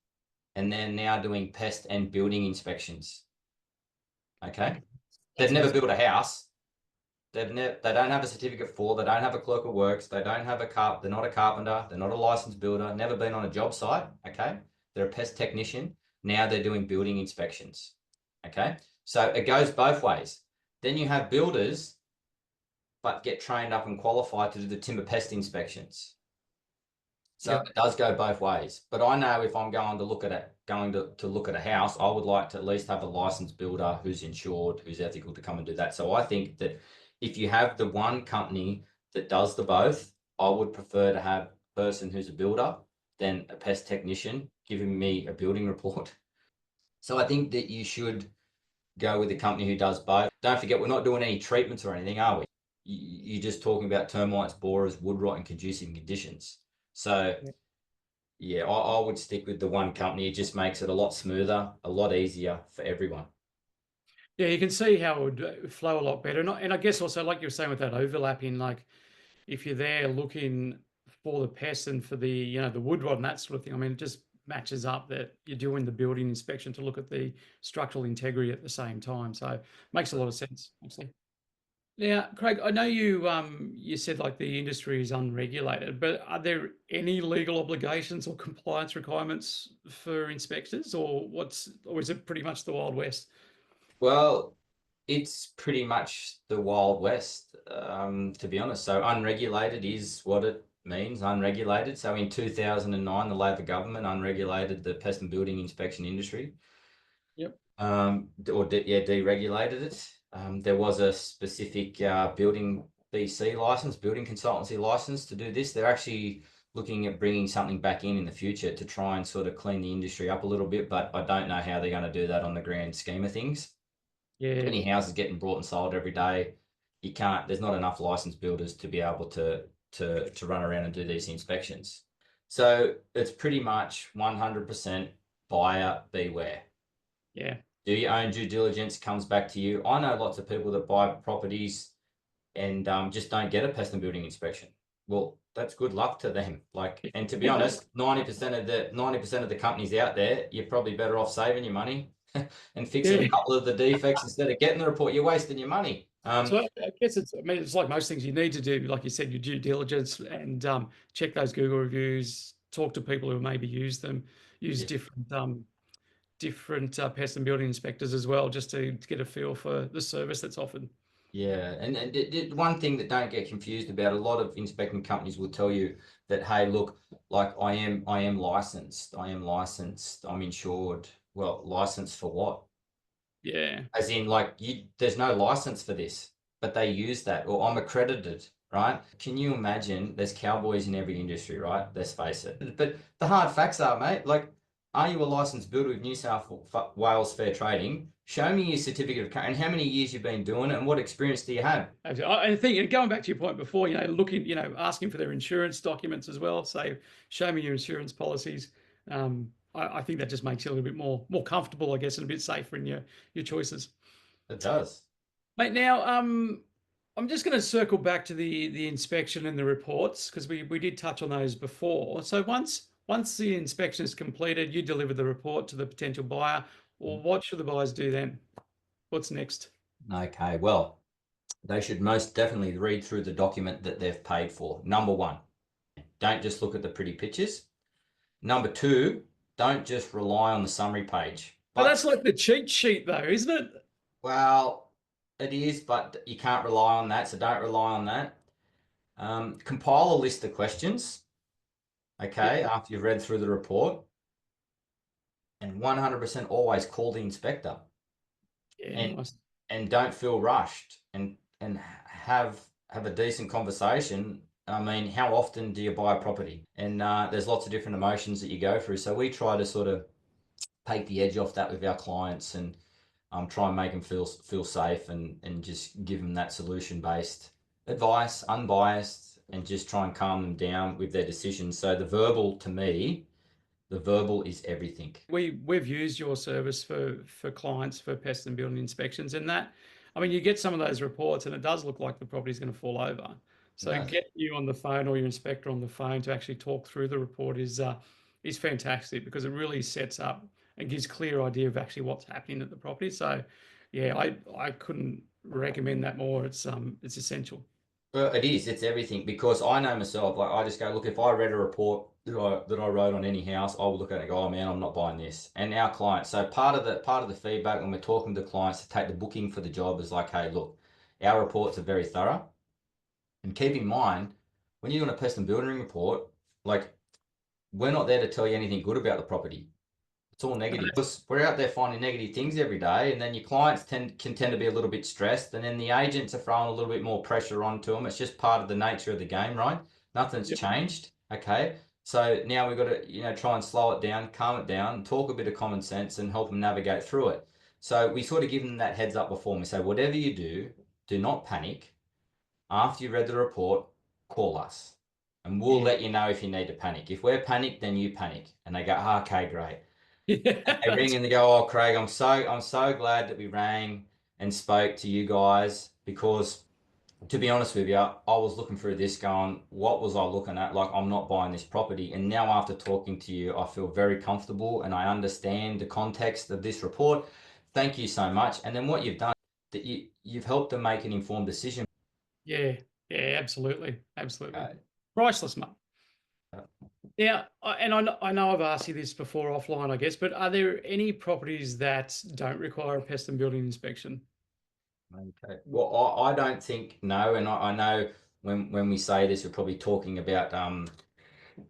and they're now doing pest and building inspections. Okay, they've That's never massive. built a house. They don't have a certificate for. They don't have a clerk of works. They don't have a They're not a carpenter. They're not a licensed builder. Never been on a job site. Okay, they're a pest technician. Now they're doing building inspections. Okay, so it goes both ways. Then you have builders, but get trained up and qualified to do the timber pest inspections. So Yep. it does go both ways. But I know if I'm going to look at a house, I would like to at least have a licensed builder who's insured, who's ethical to come and do that. So I think that if you have the one company that does the both, I would prefer to have a person who's a builder than a pest technician giving me a building report. So I think that you should go with the company who does both. Don't forget, we're not doing any treatments or anything, are we? You're just talking about termites, borers, wood rot, and conducive conditions. So yeah, I would stick with the one company. It just makes it a lot smoother, a lot easier for everyone. Yeah, you can see how it would flow a lot better. And I guess also, like you were saying, with that overlapping, like if you're there looking for the pests and for the wood rot and that sort of thing, I mean, it just matches up that you're doing the building inspection to look at the structural integrity at the same time. So makes a lot of sense, actually. Now, Craig, I know you said like the industry is unregulated, but are there any legal obligations or compliance requirements for inspectors, or is it pretty much the Wild West? Well, it's pretty much the Wild West, to be honest. So unregulated is what it means, unregulated. So in 2009, the Labor government unregulated the pest and building inspection industry, Yep. deregulated it. There was a specific building BC license, building consultancy license to do this. They're actually looking at bringing something back in the future to try and sort of clean the industry up a little bit, but I don't know how they're going to do that on the grand scheme of things. Yeah. Many houses getting bought and sold every day. You can't. There's not enough licensed builders to be able to run around and do these inspections. So it's pretty much 100% buyer beware. Yeah. Do your own due diligence. Comes back to you. I know lots of people that buy properties and just don't get a pest and building inspection. Well, that's good luck to them. Like, and to be honest, 90% of the companies out there, you're probably better off saving your money and fixing Yeah. a couple of the defects instead of getting the report. You're wasting your money. So I guess I mean, it's like most things you need to do, like you said, your due diligence and check those Google reviews, talk to people who maybe use them, use Yeah, different pest and building inspectors as well, just to get a feel for the service that's offered. yeah. And one thing that don't get confused about, a lot of inspecting companies will tell you that, hey, look, like I am licensed, I'm insured. Well, licensed for what? Yeah. As in, like, there's no license for this, but they use that, or I'm accredited, right? Can you imagine? There's cowboys in every industry, right? Let's face it. But the hard facts are, mate, like, are you a licensed builder with New South Wales Fair Trading? Show me your certificate of and how many years you've been doing it, and what experience do you have? I think, and going back to your point before, looking, asking for their insurance documents as well. Say, show me your insurance policies. I think that just makes you a little bit more comfortable, I guess, and a bit safer in your choices. It does. Mate, now I'm just going to circle back to the inspection and the reports because we did touch on those before. So once the inspection is completed, you deliver the report to the potential buyer. Or what should the buyers do then? What's next? Okay, well, they should most definitely read through the document that they've paid for. Number one, don't just look at the pretty pictures. Number two, don't just rely on the summary page. But But, that's like the cheat sheet, though, isn't it? well, it is, but you can't rely on that, so don't rely on that. Compile a list of questions, Yeah, okay, after you've read through the report, and 100% always call the inspector. yeah, And nice. don't feel rushed, and have a decent conversation. I mean, how often do you buy a property? And there's lots of different emotions that you go through. So we try to sort of take the edge off that with our clients, and try and make them feel safe, and just give them that solution based advice, unbiased, and just try and calm them down with their decisions. So the verbal, to me, the verbal is everything. We've used your service for clients for pest and building inspections, and that, I mean, you get some of those reports, and it does look like the property's going to fall over. It So does. get you on the phone or your inspector on the phone to actually talk through the report is fantastic because it really sets up and gives clear idea of actually what's happening at the property. So yeah, I couldn't recommend that more. It's essential. Well, it is. It's everything, because I know myself. Like, I just go, look, if I read a report that I wrote on any house, I will look at it and go, oh man, I'm not buying this. And our clients. So part of the feedback when we're talking to clients to take the booking for the job is like, hey, look, our reports are very thorough, and keep in mind when you're doing a pest and building report, like, we're not there to tell you anything good about the property. It's all negative. Because we're out there finding negative things every day, and then your clients can tend to be a little bit stressed, and then the agents are throwing a little bit more pressure onto them. It's just part of the nature of the game, right? Nothing's Yep. changed. Okay. So now we've got to, try and slow it down, calm it down, talk a bit of common sense, and help them navigate through it. So we sort of give them that heads up before. We say, whatever you do not panic. After you read the report, call us, and we'll Yeah. let you know if you need to panic. If we're panicked, then you panic. And they go, oh, okay, great. Yeah. They ring and they go, "Oh, Craig, I'm so glad that we rang and spoke to you guys, because to be honest with you, I was looking through this going, what was I looking at? Like, I'm not buying this property. And now after talking to you, I feel very comfortable and I understand the context of this report. Thank you so much. And then what you've done, that you've helped them make an informed decision. Yeah, yeah, absolutely, absolutely. Uh, Priceless, mate. uh, Now, I know I've asked you this before offline, I guess, but are there any properties that don't require a pest and building inspection? Okay. Well, I don't think no, and I know when we say this, we're probably talking about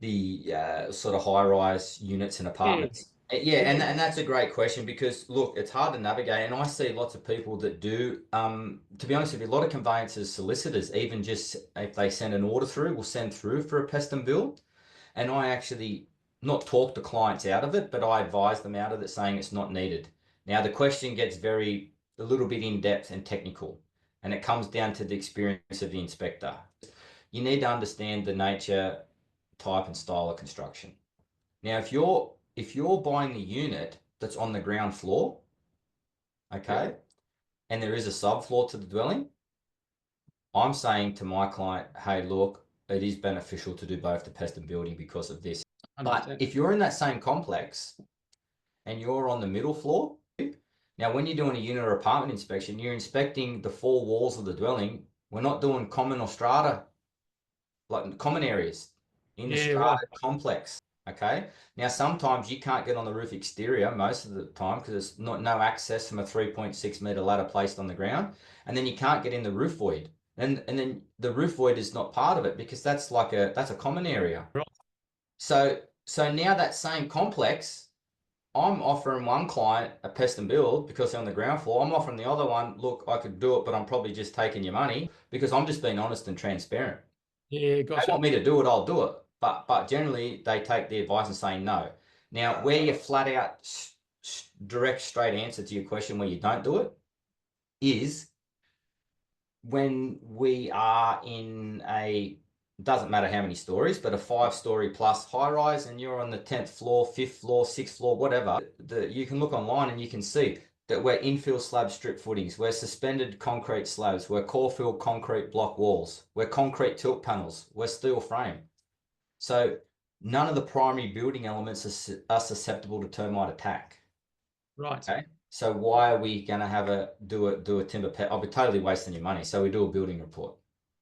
the sort of high-rise units and Yeah, apartments. Yeah, yeah, and that's a great question because look, it's hard to navigate, and I see lots of people that do. To be honest with you, a lot of conveyancers, solicitors, even just if they send an order through, will send through for a pest and build, and I actually not talk the clients out of it, but I advise them out of it, saying it's not needed. Now the question gets a little bit in depth and technical, and it comes down to the experience of the inspector. You need to understand the nature, type and style of construction. Now, if you're buying the unit that's on the ground floor, yeah, okay, and there is a subfloor to the dwelling, I'm saying to my client, hey, look, it is beneficial to do both the pest and building because of this. But 100%. if you're in that same complex and you're on the middle floor, now when you're doing a unit or apartment inspection, you're inspecting the four walls of the dwelling. We're not doing common or strata, like common areas in the Yeah, right. strata complex. Okay. Now, sometimes you can't get on the roof exterior most of the time because there's no access from a 3.6 meter ladder placed on the ground. And then you can't get in the roof void. And then the roof void is not part of it because that's a common area. Right. So now that same complex, I'm offering one client a pest and build because they're on the ground floor. I'm offering the other one, look, I could do it, but I'm probably just taking your money because I'm just being honest and transparent. Yeah, They gotcha. want me to do it, I'll do it. But generally, they take the advice and say no. Now, where you flat out direct straight answer to your question where you don't do it is when we are in a doesn't matter how many stories, but a 5 story plus high rise, and you're on the 10th floor, 5th floor, 6th floor, whatever. You can look online and you can see that we're infill slab strip footings, we're suspended concrete slabs, we're core filled concrete block walls, we're concrete tilt panels, we're steel frame. So none of the primary building elements are susceptible to termite attack. Right. Okay. So why are we going to have do a timber pet? I'll be totally wasting your money. So we do a building report.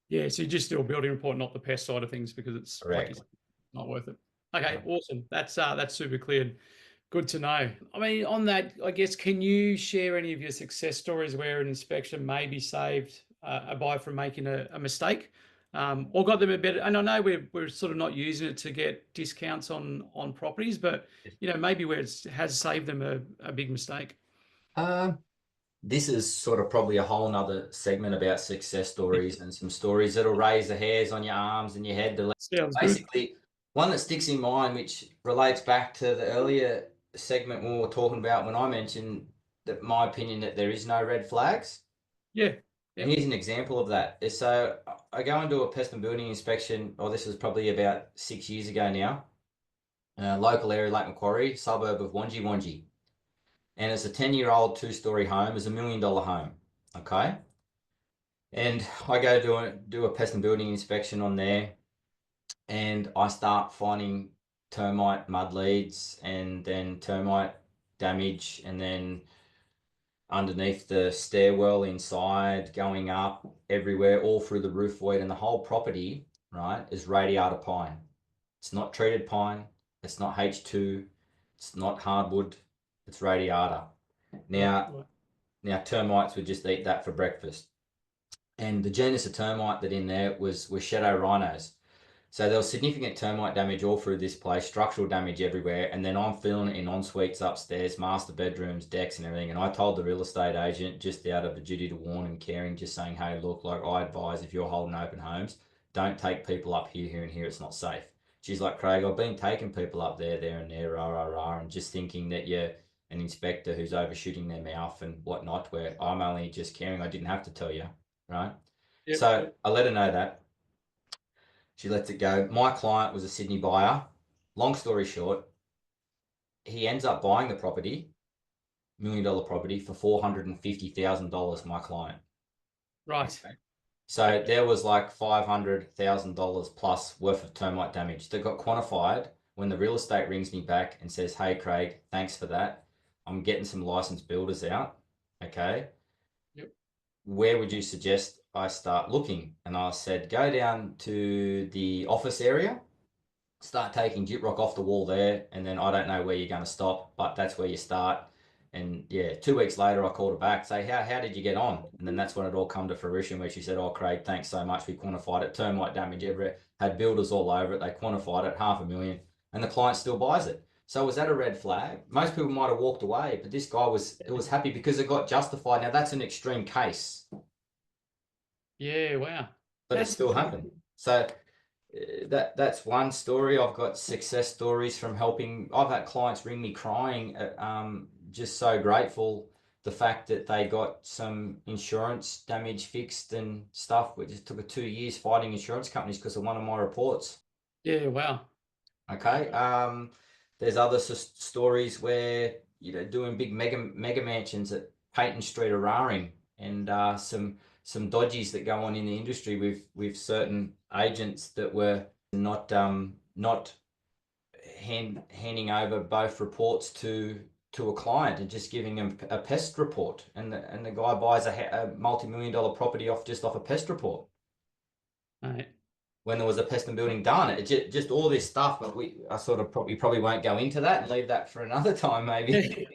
Yeah, so you just do a building report, not the pest side of things, because it's like Correct. it's not worth it. Okay, Correct. awesome. That's super clear. Good to know. I mean, on that, I guess, can you share any of your success stories where an inspection maybe saved a buyer from making a mistake, or got them a better? And I know we're sort of not using it to get discounts on properties, but maybe where it has saved them a big mistake. Um, this is sort of probably a whole nother segment about success stories and some stories that'll raise the hairs on your arms and your head. Sounds good. Basically, one that sticks in mind, which relates back to the earlier segment when we were talking about when I mentioned that my opinion that there is no red flags. Yeah. And Yep. here's an example of that. So I go and do a pest and building inspection, or this was probably about 6 years ago now, local area, Lake Macquarie, suburb of Wangi. And it's a 10-year-old 2 story home, it's $1 million home. Okay. And I go do a pest and building inspection on there, and I start finding termite mud leads and then termite damage, and then underneath the stairwell inside, going up everywhere, all through the roof void, and the whole property, right, is radiata pine. It's not treated pine, it's not H2, it's not hardwood, it's radiata. Right. Now, Right. now termites would just eat that for breakfast. And the genus of termite that in there was shadow rhinos. So there was significant termite damage all through this place, structural damage everywhere, and then I'm feeling it in en-suites upstairs, master bedrooms, decks and everything. And I told the real estate agent, just out of a duty to warn and caring, just saying, hey, look, like I advise if you're holding open homes, don't take people up here and here, it's not safe. She's like, Craig, I've been taking people up there and there, and just thinking that you're an inspector who's overshooting their mouth and whatnot, where I'm only just caring, I didn't have to tell you, right? Yep. So I let her know that. She lets it go. My client was a Sydney buyer. Long story short, he ends up buying the property, $1 million property, for $450,000, my client. Right. Okay. So there was like $500,000 plus worth of termite damage that got quantified when the real estate rings me back and says, "Hey, Craig, thanks for that. I'm getting some licensed builders out. Okay. Yep. Where would you suggest I start looking?" And I said, "Go down to the office area, start taking gyprock off the wall there, and then I don't know where you're going to stop, but that's where you start." And yeah, 2 weeks later, I called her back, say, how did you get on? And then that's when it all come to fruition, where she said, "Oh, Craig, thanks so much. We quantified it. Termite damage everywhere. Had builders all over it. They quantified it, 500,000, and the client still buys it." So was that a red flag? Most people might have walked away, but this guy was happy because it got justified. Now that's an extreme case, Yeah, wow. but it That's still happened. So that's one story. I've got success stories from helping. I've had clients ring me crying, just so grateful the fact that they got some insurance damage fixed and stuff. It just took 2 years fighting insurance companies because of one of my reports. yeah, wow. Okay. There's other stories where doing big mega mansions at Peyton Street, Araring, and some dodgies that go on in the industry with certain agents that were not handing over both reports to a client and just giving them a pest report, and the guy buys a multi-million-dollar property off a pest report Right. when there was a pest and building done. It just all this stuff, but I sort of probably won't go into that and leave that for another time maybe.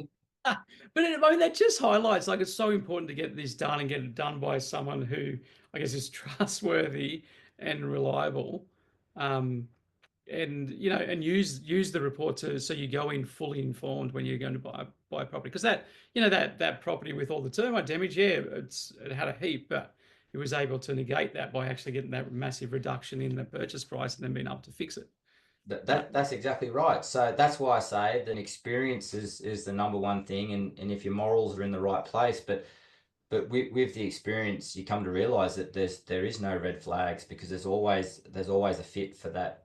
But I mean, that just highlights like it's so important to get this done and get it done by someone who I guess is trustworthy and reliable. Um, and and use the report to so you go in fully informed when you're going to buy a property, because that property with all the termite damage, yeah, it had a heap, but it was able to negate that by actually getting that massive reduction in the purchase price and then being able to fix it. That's exactly right. So that's why I say that experience is the number one thing, and if your morals are in the right place, but with the experience, you come to realize that there is no red flags, because there's always a fit for that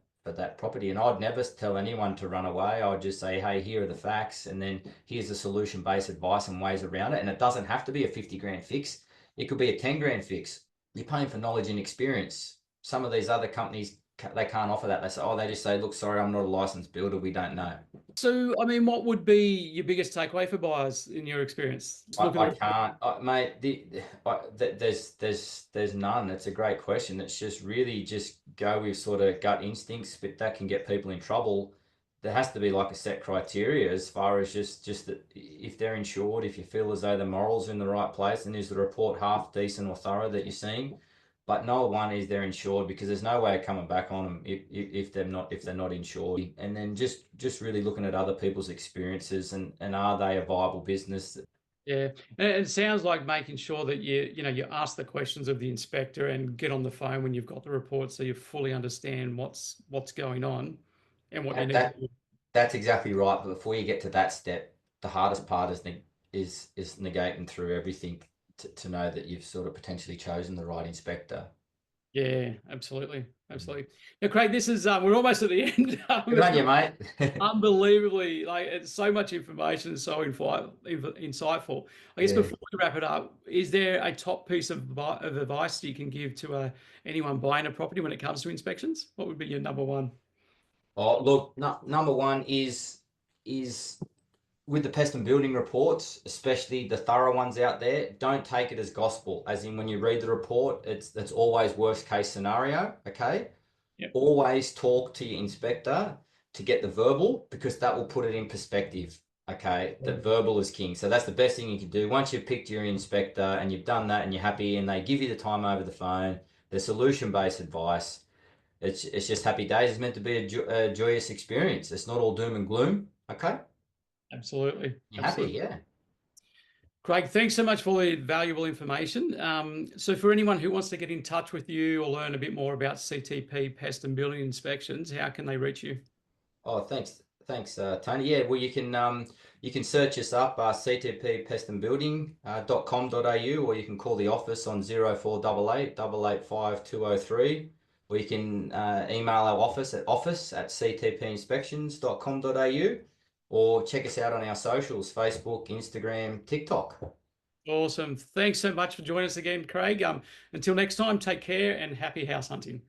property. And I'd never tell anyone to run away. I would just say, "Hey, here are the facts, and then here's the solution-based advice and ways around it." And it doesn't have to be a 50 grand fix. It could be a 10 grand fix. You're paying for knowledge and experience. Some of these other companies, they can't offer that. They just say, "Look, sorry, I'm not a licensed builder. We don't know." So, I mean, what would be your biggest takeaway for buyers in your experience? Just look at I the can't, mate. There's none. It's a great question. It's just really just go with sort of gut instincts, but that can get people in trouble. There has to be like a set criteria as far as just that if they're insured, if you feel as though the morals are in the right place, and is the report half decent or thorough that you're seeing. But no one is they're insured, because there's no way of coming back on them if they're not insured. And then just really looking at other people's experiences, and are they a viable business. Yeah, and it sounds like making sure that you ask the questions of the inspector and get on the phone when you've got the report, so you fully understand what's going on and what you That, need to that do. that's exactly right. But before you get to that step, the hardest part is negating through everything to know that you've sort of potentially chosen the right inspector. Yeah, absolutely, absolutely. Now, Craig, this is we're almost at the end. Good It's on been you, mate. unbelievably like it's so much information, so insightful. I guess Yeah. before we wrap it up, is there a top piece of advice you can give to anyone buying a property when it comes to inspections? What would be your number one? Oh, look, number one is with the pest and building reports, especially the thorough ones out there. Don't take it as gospel, as in when you read the report, it's always worst case scenario. Okay. Yep. Always talk to your inspector to get the verbal, because that will put it in perspective. Okay, the verbal is king. So that's the best thing you can do. Once you've picked your inspector and you've done that and you're happy and they give you the time over the phone, the solution-based advice, it's just happy days. It's meant to be a joyous experience. It's not all doom and gloom. Okay, Absolutely, you're happy, absolutely. yeah. Craig, thanks so much for the valuable information. So for anyone who wants to get in touch with you or learn a bit more about CTP pest and building inspections, how can they reach you? Oh, thanks, Tony. Yeah, well, you can search us up, CTP Pest and Building .com.au, or you can call the office on 0488 885 203, or you can email our office at ctpinspections.com.au, or check us out on our socials: Facebook, Instagram, TikTok. Awesome. Thanks so much for joining us again, Craig. Until next time, take care and happy house hunting.